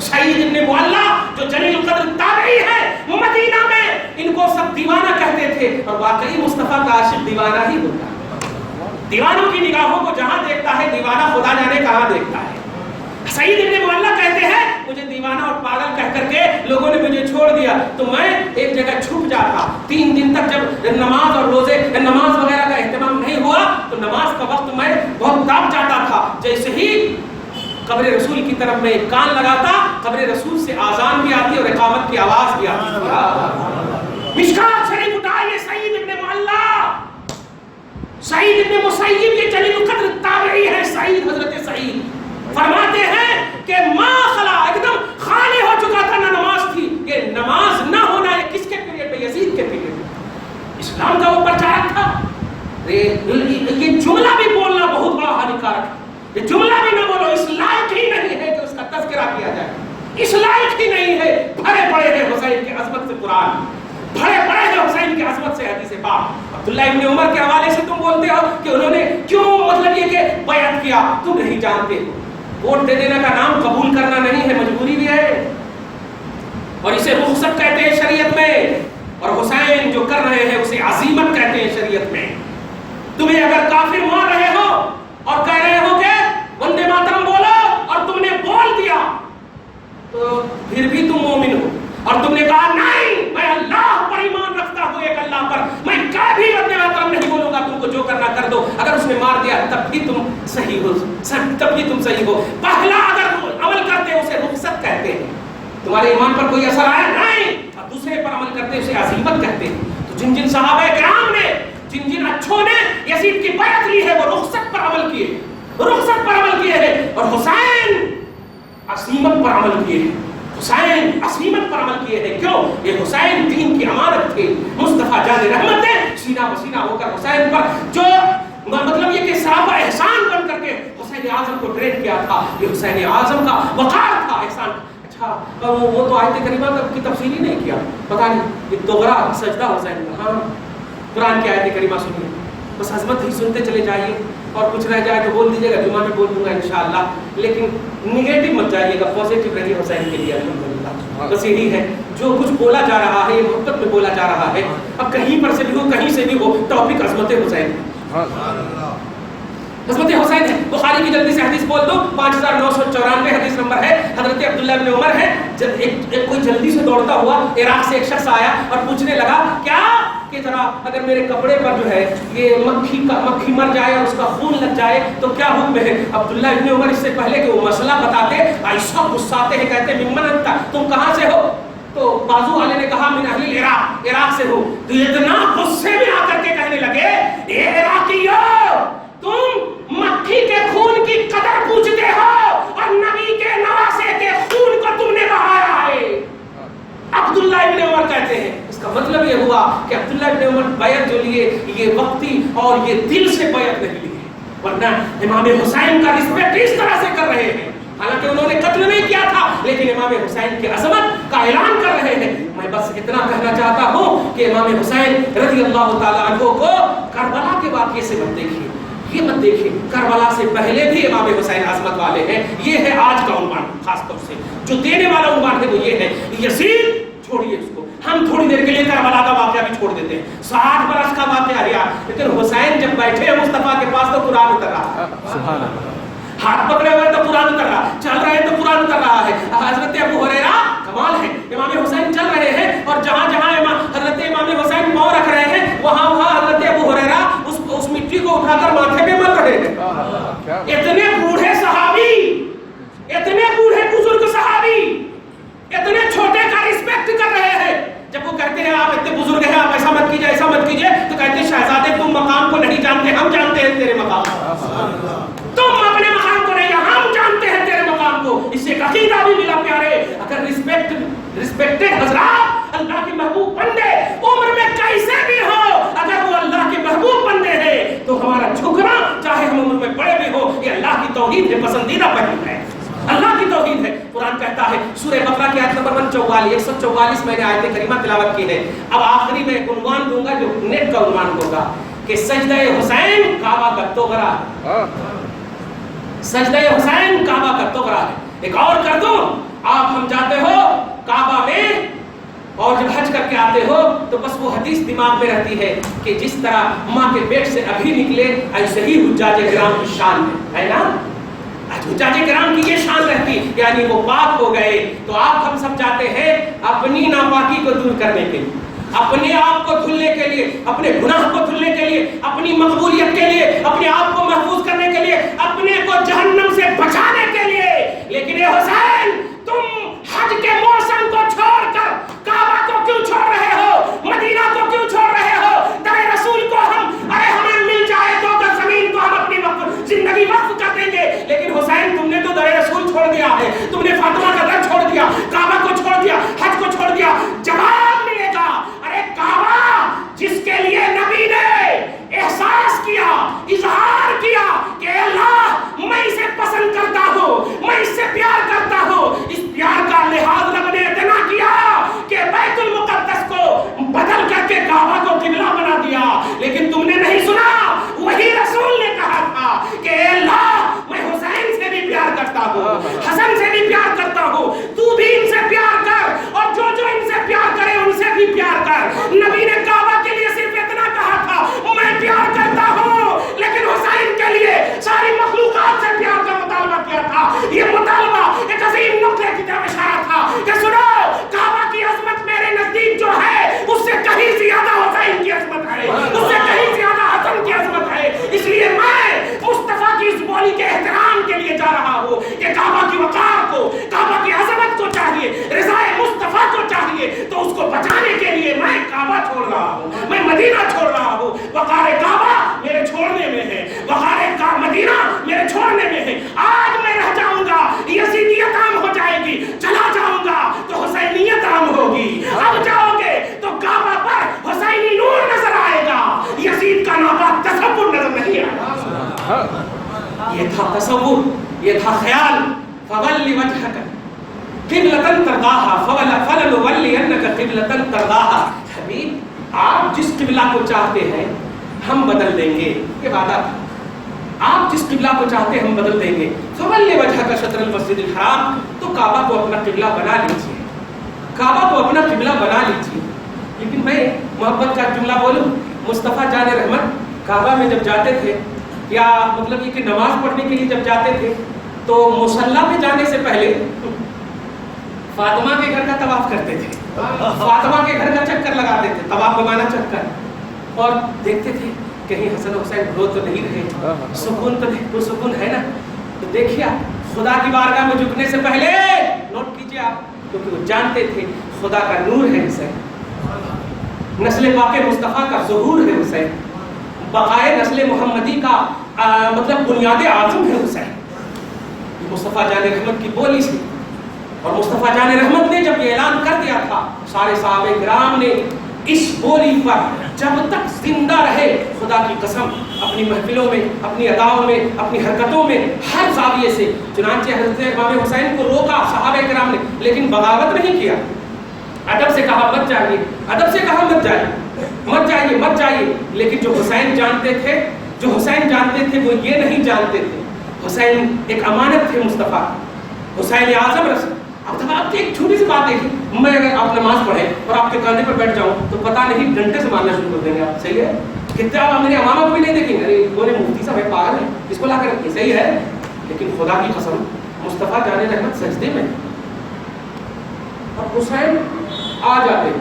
سعید ابن معلّہ جو جلیل القدر تابعی ہے مدینہ میں، ان کو سب دیوانہ کہتے تھے، اور واقعی مصطفیٰ کا عاشق دیوانہ ہی ہوتا ہے۔ دیوانوں کی نگاہوں کو جہاں دیکھتا ہے دیوانہ خدا جانے کہاں دیکھتا ہے۔ سعید ابن معلّہ کہتے ہیں مجھے دیوانہ اور پاگل کہہ کر کے لوگوں نے مجھے چھوڑ دیا تو میں ایک جگہ چھپ جاتا، 3 دن تک جب نماز اور روزے نماز وغیرہ کا اہتمام نہیں ہوا تو نماز کا وقت میں بہت دب جاتا تھا، جیسے ہی قبر رسول کی طرف میں ایک کان لگاتا قبر رسول سے آذان بھی آتی اور اقامت کی آواز بھی آتی تھی۔ مشکات شریف اٹھائیے سعید ابن معلّہ، سعید ابن مسیب یہ جلیل القدر تابعی ہے، سعید حضرت سعید فرماتے ہیں کہ ماں خلا ایک دم خالی ہو چکا تھا، نہ نماز تھی۔ یہ نماز نہ ہونا یہ کس کے پیریڈ میں؟ یزید کے پیریڈ میں، اسلام کا وہ پرچارک تھا۔ یہ جملہ بھی بولنا بہت بڑا ہانیکارک ہے، یہ جملہ بھی نہ بولو، اس لائق ہی نہیں ہے کہ اس کا تذکرہ کیا جائے، اس لائق ہی نہیں ہے۔ بھرے پڑے ہیں حسین کے عظمت سے قرآن، بھرے پڑے ہیں حسین کی عظمت سے حدیث پاک۔ عبداللہ ابن عمر کے حوالے سے تم بولتے ہو کہ انہوں نے کیوں مطلب یہ کہ بیعت کیا، تم نہیں جانتے ہو۔ ووٹ دے دینے کا نام قبول کرنا نہیں ہے، مجبوری بھی ہے، اور اسے رخصت کہتے ہیں شریعت میں، اور حسین جو کر رہے ہیں اسے عزیمت کہتے ہیں شریعت میں۔ تمہیں اگر کافر مان رہے ہو اور کہہ رہے ہو کہ وندے ماترم بولو اور تم نے بول دیا تو پھر بھی تم مومن ہو، اور تم نے کہا نہیں میں اللہ پر ایمان رکھتا ہوں، ایک اللہ پر، میں کبھی وندے ماترم نہیں بولوں گا، تم کو جو کرنا کر دو، اگر اس نے مار دیا تب بھی تم صحیح ہو، تب بھی تم صحیح ہو۔ پہلا اگر عمل کرتے ہیں اسے رخصت کہتے ہیں، تمہارے ایمان پر کوئی اثر آیا نہیں، اور دوسرے پر عمل کرتے ہیں اسے عزیمت کہتے ہیں۔ تو جن جن صحابہ کرام نے، جن جن اچھوں نے یزید کی بیعت لی ہے وہ رخصت پر عمل کیے، رخصت پر عمل کیے ہیں، اور حسین عزیمت پر عمل کیے ہیں، حسین عصیمت پر عمل کیے ہیں۔ کیوں؟ یہ حسین دین کی امانت تھے، مصطفیٰ جان رحمت ہے سینہ بسینہ ہو کر حسین پر جو مطلب یہ کہ صحابہ احسان بن کر کے حسین اعظم کو ٹرین کیا تھا، یہ حسین اعظم کا وقار تھا، احسان۔ اچھا وہ تو آیت کریمہ کی تفسیر ہی نہیں کیا، پتہ نہیں یہ دوغرا سجدہ حسین کا۔ ہاں قرآن کی آیت کریمہ سنیے، بس عظمت ہی سنتے چلے جائیے، اور کچھ رہ جائے تو بول دیجیے گا، جمعہ میں بول دوں گا انشاءاللہ، لیکن نگیٹو مت جائیے گا، پازیٹو رہیے حسین کے لیے الحمدللہ۔ بس یہی ہے جو کچھ بولا جا رہا ہے، یہ محبت میں بولا جا رہا ہے، اب کہیں پر سے بھی ہو کہیں سے بھی ہو، ٹاپک عظمت حسین ہے، عظمت حسین ہے۔ بخاری کی جلدی سے حدیث بول دو، 5994 حدیث نمبر ہے، حضرت عبداللہ ابن عمر ہے، جب ایک کوئی جلدی سے دوڑتا ہوا عراق سے ایک شخص آیا اور پوچھنے لگا کیا کہ ذرا اگر میرے کپڑے پر جو ہے یہ مکھی مر جائے اور اس کا خون لگ جائے تو کیا حکم ہے؟ عبداللہ ابن عمر اس سے پہلے کہ وہ مسئلہ بتاتے ایسا غصاتے ہیں، کہتے ممن انت، تم کہاں سے ہو؟ تو بازو والے نے کہا من اہل العراق، عراق سے ہو۔ تو اتنا غصے میں آ کر کے کہنے لگے اے عراقیو، تم مکھی کے خون کی قدر پوچھتے ہو اور نبی کے نواسے کے خون کو تم نے بہایا ہے۔ عبداللہ ابن عمر کہتے ہیں، اس کا مطلب یہ ہوا کہ عبداللہ ابن عمر بیعت جو لیے یہ وقتی اور یہ دل سے بیعت نہیں لیے، ورنہ امام حسین کا رسپیکٹ اس طرح سے کر رہے ہیں، حالانکہ انہوں نے قتل نہیں کیا تھا لیکن امام حسین کی عظمت کا اعلان کر رہے ہیں۔ میں بس اتنا کہنا چاہتا ہوں کہ امام حسین رضی اللہ تعالیٰ عنہ کو کربلا کے واقعے سے مت دیکھیے، یہ مت دیکھیے، کربلا سے پہلے بھی امام حسین عظمت والے ہیں۔ یہ ہے آج کا عنوان، خاص طور سے جو دینے والا عنوان ہے وہ یہ ہے، یزید چھوڑیے اس کو، ہم تھوڑی دیر کے لیے کربلا کا واقعہ بھی چھوڑ دیتے ہیں، 60 برس کا واقعہ رہا، لیکن حسین جب بیٹھے ہیں مصطفیٰ کے پاس تو قرآن اتر رہا ہے، سبحان اللہ، ہاتھ پکڑے ہوئے تو قرآن اتر رہا، چل رہے ہیں تو قرآن اتر رہا ہے۔ حضرت ابو ہریرہ کمال ہے، امام حسین چل رہے ہیں اور جہاں جہاں حضرت امام حسین پاؤں رکھ رہے ہیں وہاں وہاں حضرت ابو ہریرہ اس مٹی کو اٹھا کر ماتھے پہ مل رہے ہیں۔ اتنے بوڑھے صحابی، اتنے بوڑھے بزرگ صحابی اتنے چھوٹے کا رسپیکٹ کر رہے ہیں، جب وہ کہتے ہیں آپ اتنے بزرگ ہیں آپ ایسا مت کیجئے ایسا مت کیجئے، تو کہتے ہیں شہزادے تم مقام کو نہیں جانتے، ہم جانتے ہیں تیرے مقام کو، تم اپنے مقام کو نہیں، ہم جانتے ہیں تیرے مقام کو۔ اس سے ایک عقیدہ بھی ملا پیارے، اگر رسپیکٹڈ حضرات اللہ کے محبوب بندے عمر میں کیسے بھی ہو، اگر وہ اللہ کے محبوب بندے ہیں تو ہمارا جھکنا چاہے ہم عمر میں بڑے بھی ہو، یہ اللہ کی توحید ہے، پسندیدہ پہلو ہے، اللہ کی توحید ہے۔ قرآن کہتا ہے سورہ بقرہ کی آیت نمبر 144 میں نے آیت کریمہ تلاوت کی ہے۔ اب آخری میں ایک عنوان دوں گا جو نیٹ کا عنوان ہوگا کہ سجدہ حسین کعبہ کا توغرا ہے، سجدہ حسین کعبہ کا توغرا ہے۔ ایک اور کر دوں، आप हम जाते हो काबा में और जब हज करके आते हो तो बस वो हदीस दिमाग में रहती है कि जिस तरह माँ के पेट से अभी निकले ऐसे ही हुज्जाज किराम की शान है ना। हुज्जाज किराम की ये शान रहती, यानी वो पाक हो गए। तो आप हम सब जाते हैं अपनी नापाकी को दूर करने के लिए, अपने आप को धुलने के लिए, अपने गुनाह को धुलने के लिए, अपनी मकबूलियत के लिए, अपने आप को महफूज करने के लिए, अपने को जहन्नम से बचाने के लिए। लेकिन ये हुसैन, तुम हज के मौसम को छोड़कर काबा को क्यों छोड़ रहे हो, मदीना को क्यों छोड़ रहे हो? दरे रसूल को हम, अरे हमें मिल जाए तो जमीन को हम अपनी जिंदगी वक्फ कर देंगे। लेकिन हुसैन, तुमने तो दरे रसूल छोड़ दिया है, तुमने फातिमा का दर छोड़ दिया, काबा को छोड़ दिया, हज को छोड़ दिया। जवाब मिलेगा, अरे काबा जिसके लिए नबी ने एहसास किया, इजहार किया कि अल्लाह मैं इसे पसंद करता हूँ, मैं इससे प्यार करता हूँ, इस प्यार का लिहाज रब ने इतना किया कि बैतुल मुक़द्दस को बदल करके काबा को किबला बना दिया। लेकिन तुमने नहीं सुना, वही रसूल ने कहा था कि अल्लाह मैं हुसैन से भी प्यार करता हूँ, हसन से भी प्यार करता हूँ, तू भी इनसे प्यार कर और जो जो इनसे प्यार करे उनसे भी प्यार कर। नबी ने काबा के लिए सिर्फ इतना कहा था मैं प्यार करता हूँ, लेकिन हुसैन के लिए सारी मखलूकात से प्यार का मुतालबा किया था। ये मुतालबा एक अजीम नुक्ते की तरफ इशारा था कि सुनो, काबा की अजमत मेरे नजदीक जो है उससे कहीं ज्यादा हुसैन की अजमत है, उससे कहीं ज्यादा हसन की अजमत है। इसलिए मैं मुस्तफा की इस बोली के एहतराम के लिए जा रहा हूँ कि काबा की वकार को, काबा की अजमत को चाहिए, रिज़ाए मुस्तफा को चाहिए, तो उसको बचाने के लिए मैं काबा छोड़ रहा हूँ, मैं मदीना छोड़ रहा हूँ। वकार काबा मेरे छोड़ने में है, वकार मदीना मेरे छोड़ने में है। आज मैं रह जाऊंगा, यजीदियत आम हो जाएगी, चला जाऊंगा तो हुसैनियत आम होगी। अब जाओगे तो काबा पर हुसैनी नूर नजर आएगा, यजीद का नापाक तसव्वुर नजर नहीं आएगा। ये था तसव्वुर, ये था ख्याल। फवल्लि वजहक क़िबलतन तरदाहा फलनुवल्लियन्नक क़िबलतन तरदाहा। हबीब, आप जिस किबला को चाहते हैं हम बदल देंगे, ये वादा था। आप जिस किबला को चाहते हैं हम बदल देंगे। फवल्लि वजहक शत्रल मस्जिदिल हराम, तो काबा को अपना किबला बना लीजिए, काबा को अपना किबला बना लीजिए। लेकिन मैं मोहब्बत का जुमला बोलूं, मुस्तफ़ा जान रहमत काबा में जब जाते थे, या मतलब ये कि नमाज पढ़ने के लिए जब जाते थे, तो मुसल्ला पे जाने से पहले फातिमा के घर का तवाफ करते थे, फातिमा के घर का चक्कर लगाते थे, तवाफ बमाना चक्कर, और देखते थे कहीं हसन हुसैन रो तो नहीं रहे, सुकून तो पुरसुकून है ना। तो देखिए, खुदा की बारगाह में झुकने से पहले नोट कीजिए आप, क्योंकि वो जानते थे खुदा का नूर है हुसैन, नस्ल पाके मुस्तफ़ा का ज़ुहूर है हुसैन, बक़ाए नस्ल मुहम्मदी का मतलब बुनियाद आज़म है हुसैन। मुस्तफ़ा जान रहमत की बोली से, और मुस्तफ़ा जान रहमत ने जब ये ऐलान कर दिया था, सारे सहाबे किराम ने इस बोली पर जब तक जिंदा रहे, खुदा की कसम, अपनी महफिलों में, अपनी अदाओं में, अपनी हरकतों में, हर ज़ाविये से, चुनांचे हज़रत इमाम हुसैन को रोका सहाबे किराम ने, लेकिन बगावत नहीं किया। अदब से कहा मत जाइए, अदब से कहा मत जाइए, मत जाइए, मत जाइए। लेकिन जो हुसैन जानते थे, जो हुसैन जानते थे, वो ये नहीं जानते थे हुसैन एक अमानत थे मुस्तफ़ा, हुसैन आज़म रसूल। अब आपकी एक छोटी सी बात देखिए, मैं अगर आप नमाज पढ़े और आपके कंधे पर बैठ जाऊं तो पता नहीं डंडे से मारना शुरू कर देंगे आप, सही है? कितने आप मेरे अमामा को भी नहीं देखेंगे, अरे बोले मुफ्ती साहब है, पागल है, इसको ला कर रखिए, सही है? लेकिन खुदा की कसम, मुस्तफ़ा जाने रहमत सजदे में और हुसैन आ जाते।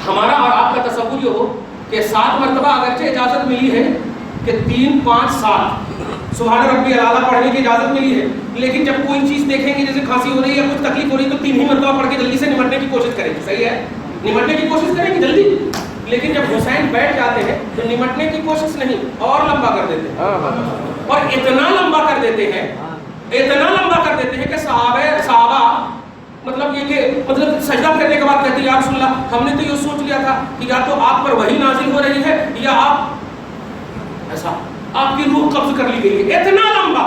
हमारा और आपका तसव्वुर ये हो कि 7 मरतबा अगरचे इजाज़त मिली है कि 3, 5, 7 सुभान रब्बी आला पढ़ने की इजाज़त मिली है, लेकिन जब कोई चीज़ देखेंगे जैसे खांसी हो रही है, कुछ तकलीफ हो रही है, तो 3 ही मरतबा पढ़ के जल्दी से निमटने की कोशिश करेंगे, सही है? निमटने की कोशिश करेंगे जल्दी। लेकिन जब हुसैन बैठ जाते हैं तो निमटने की कोशिश नहीं, और लंबा कर देते हैं, और इतना लंबा कर देते हैं, इतना लंबा कर देते हैं कि सहाबा मतलब ये कि मतलब सजदा करने के बाद कहते हैं या रसूलल्लाह, हमने तो ये सोच लिया था कि या तो आप पर वही नाजिल हो रही है या आप ऐसा आपकी रूह कब्ज कर ली गई है, इतना लंबा।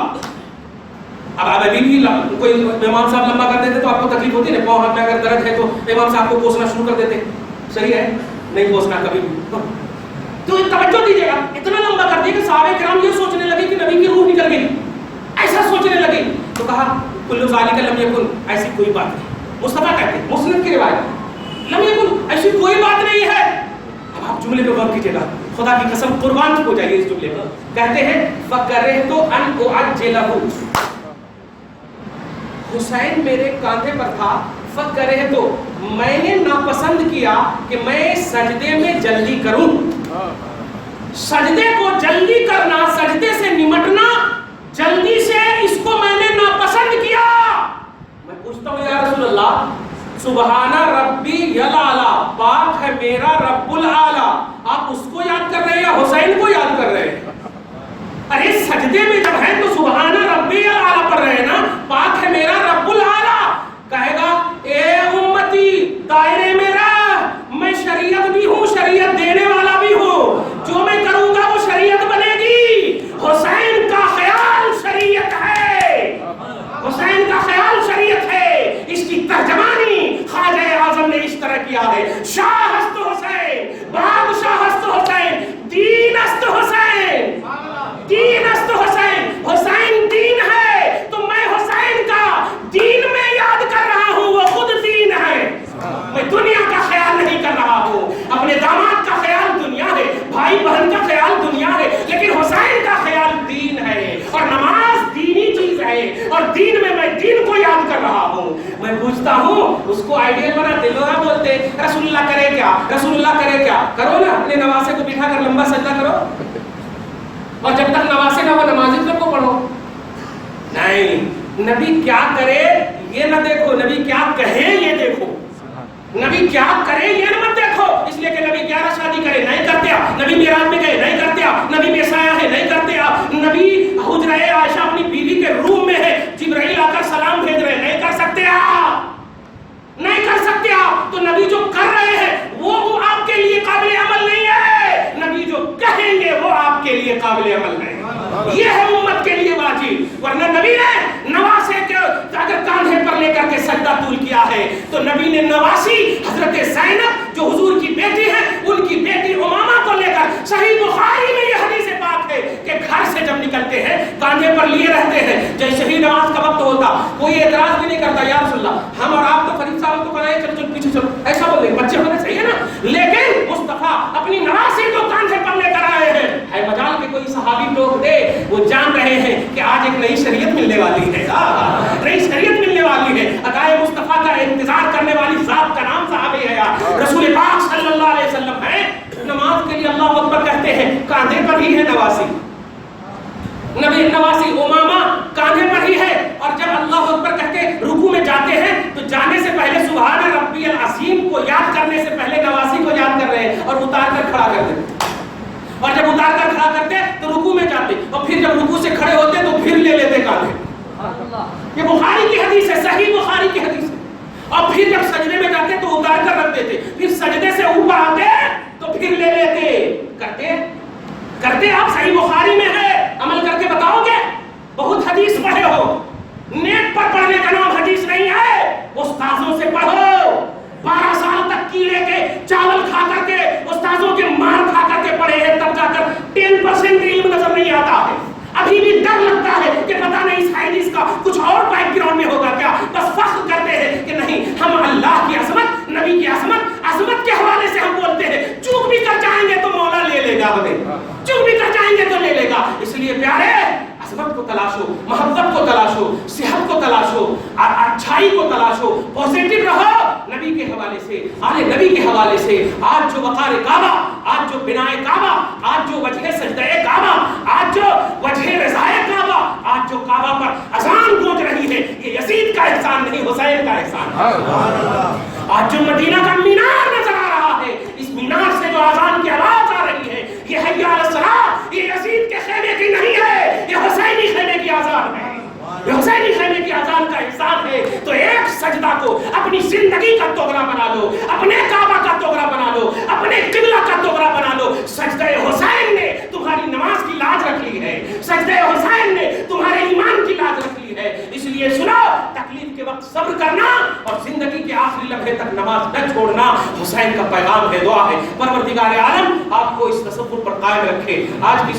अब आप अभी भी कोई इमाम साहब लंबा कर देते तो आपको तकलीफ होती है ना, पाँव हाथ में अगर दर्द है तो इमाम साहब को कोसना शुरू कर देते, सही है? नहीं कोसना कभी भी। तो तवज्जो दीजिएगा, इतना लंबा कर दिया कि सहाबे किराम ये सोचने लगे कि नबी की रूह निकल गई, ऐसा सोचने लगे। तो कहा कुल्लु ज़ालिका लम यकुन, ऐसी कोई बात नहीं। मुस्तफा कहते हैं, मुस्लिम की रिवायत, लम यकुन, ऐसी कोई बात नहीं है। अब आप जुमले पे गौर कीजिएगा, खुदा की कसम कुर्बान हो जाइए इस जुमले पर। कहते हैं फकरहतु अन उअज्जिलहु, हुसैन मेरे कांधे पर था, फकरहतु, मैंने नापसंद किया कि मैं सजदे में जल्दी करूं। सजदे को जल्दी करना, सजदे से निमटना जल्दी से, इसको मैंने नापसंद किया। मैं पूछता हूँ या रसूल अल्लाह, सुबहाना रब्बी यल आला, पाक है मेरा रब्बुल आला, आप उसको याद कर रहे हैं या हुसैन को याद कर रहे हैं? अरे सजदे में जब है तो सुबहाना रब्बी यल आला पढ़ रहे हैं ना, पाक है मेरा रब्बुल आला। कहेगा ए उम्मती, दायरे में रह, मैं शरीयत भी हूँ, शरीयत देने वाला भी हूँ, जो मैं करूंगा वो शरीयत बनेगी। हुसैन का ख्याल शरीयत है, हुसैन का ख्याल शरीयत है। इसकी तर्जमानी ख्वाजा आजम ने इस तरह किया है, शाहस्त हुसैन, बादशाहस्त हुसैन, दीनस्त हुसैन, दीनस्त हुसैन, हुसैन दीन है तो मैं हुसैन का दीन में याद कर रहा हूँ, वो खुद दीन है। मैं दुनिया का ख्याल नहीं कर रहा हूँ, अपने दामाद का ख्याल दुनिया है, भाई बहन का ख्याल दुनिया है, लेकिन हुसैन का ख्याल दीन है, और नमाज दीनी चीज है, और दीन में मैं दीन को याद कर रहा हूँ। मैं पूछता हूँ, उसको आइडियल बनाते लोग बोलते रसूलुल्लाह करे क्या, रसूलुल्लाह करे क्या? करो ना, अपने नवासे को बिठा कर लंबा सजदा करो, और जब तक नवासे ना हो नमाज़ को पढ़ो। नहीं, नबी क्या करे ये ना देखो, नबी क्या कहे ये देखो, नबी क्या करे ये मत देखो। इसलिए कि नबी 11 शादी करे, नहीं करते आप, नबी मेराज में गए, नहीं करते आप, नबी मेसाया है, नहीं करते आप, नबी हुजरा आयशा अपनी बीवी के रूम में है, जिब्राइल आकर सलाम भेज रहे, नहीं कर सकते आप, नहीं कर सकते आप। तो नबी जो कर रहे हैं वो आपके लिए काबिल अमल नहीं है, नबी जो कहेंगे वो आपके लिए काबिल अमल है। ये है उम्मत के लिए वाजिब। वरना नबी ने नवासे के अगर कांधे पर लेकर के सजदा तूल किया है तो नबी ने नवासी हजरत ज़ैनब जो हुजूर की बेटी है, उनकी बेटी उमामा को लेकर, सही बुखारी में ये हदीस पाक है कि घर से जब निकलते हैं कांधे पर लिए रहते हैं, जैसे ही नमाज का वक्त होता कोई एतराज भी नहीं करता, या रसूलल्लाह हम और आप तो फरीद साहब को बनाए, चलो चलो पीछे चलो, ऐसा बोल देंगे, बच्चे होने चाहिए ना। लेकिन मुस्तफा अपनी नवासी को कांधे पर लेकर आए हैं, है मजाल के कोई सहाबी लोग थे वो जान रहे हैं कि आज एक नई शरीयत मिलने वाली है, नई शरीयत मिलने वाली है। अताए मुस्तफा का इंतजार करने वाली जात का नाम साहबे है यार, रसूल पाक सल्लल्लाहु अलैहि वसल्लम है। नमाज के लिए अल्लाह अकबर कहते हैं, कांधे पर ही है नवासी, नबी नवासी उमामा कांधे पर ही है। और जब अल्लाह अकबर कहते रुकू में जाते हैं तो जाने से पहले सुभान रब्बियल अज़ीम को याद करने से पहले नवासी को याद कर रहे हैं और उतार कर खड़ा कर देते, और जब उतार कर खड़ा करते तो रुकू में जाते, और फिर जब रुकू से खड़े होते तो फिर ले लेते कांधे। ये बुखारी की हदीस है, सही बुखारी की हदीस है। और फिर जब सजदे में जाते तो उतार कर रख देते, फिर सजदे से ऊपर आते तो फिर ले लेते। करते करते आप सही बुखारी में है, अमल करके बताओगे? बहुत हदीस पढ़े हो, नेट पर पढ़ने का नाम हदीस नहीं है, उस्तादों से पढ़ो। 12 साल तक कीड़े के चावल खा करके, उस्तादों के मार खा करके पढ़े हैं, तब जाकर 10% इल्म नजर नहीं आता है। अभी भी डर लगता है कि पता नहीं इस हदीस का कुछ और बैकग्राउंड में होगा क्या। बस फख्र करते हैं कि नहीं, हम अल्लाह की अजमत, नबी की अजमत के हवाले से हम बोलते हैं। चूक भी कर जाएंगे तो मौला ले लेगा हमें, चूक भी कर जाएंगे तो ले लेगा। इसलिए प्यारे, अजमत को तलाशो, मोहब्बत को तलाशो, सेहत को तलाशो, अच्छाई को तलाशो, पॉजिटिव रहो नबी के हवाले से, आले नबी के हवाले से। आज जो वक़ार काबा, आज जो बिनाए काबा, आज जो वजह सजदाए काबा, आज जो वजह रज़ाए काबा, आज जो काबा पर अजान गूंज रही है, ये यजीद का एहसान नहीं, हुसैन का एहसान है। आज जो मदीना का मीनार नजर आ रहा है, इस मीनार से जो अजान की आवाज आ रही है, ये हय्या अला सलाह, ये यजीद के खेमे की नहीं है, ये हुसैनी खेमे की आजान है, ये हुसैनी खेमे की आजान का एहसान है। तो एक सजदा को अपनी जिंदगी का तोगरा बना लो, अपने काबा का तोगरा बना लो, अपने किबला का तोगरा बना लो। सजदे हुसैन ने तुम्हारी नमाज की लाज रख ली है, सजदे हुसैन ने तुम्हारे ईमान की लाज रख ली है। इसलिए सुनो, तकलीफ के वक्त सब्र करना और जिंदगी के आखिरी लम्हे तक नमाज न छोड़ना हुसैन का पैगाम है, दुआ है। परवरदिगार आलम आपको इस तसव्वुर पर कायम रखे। आज की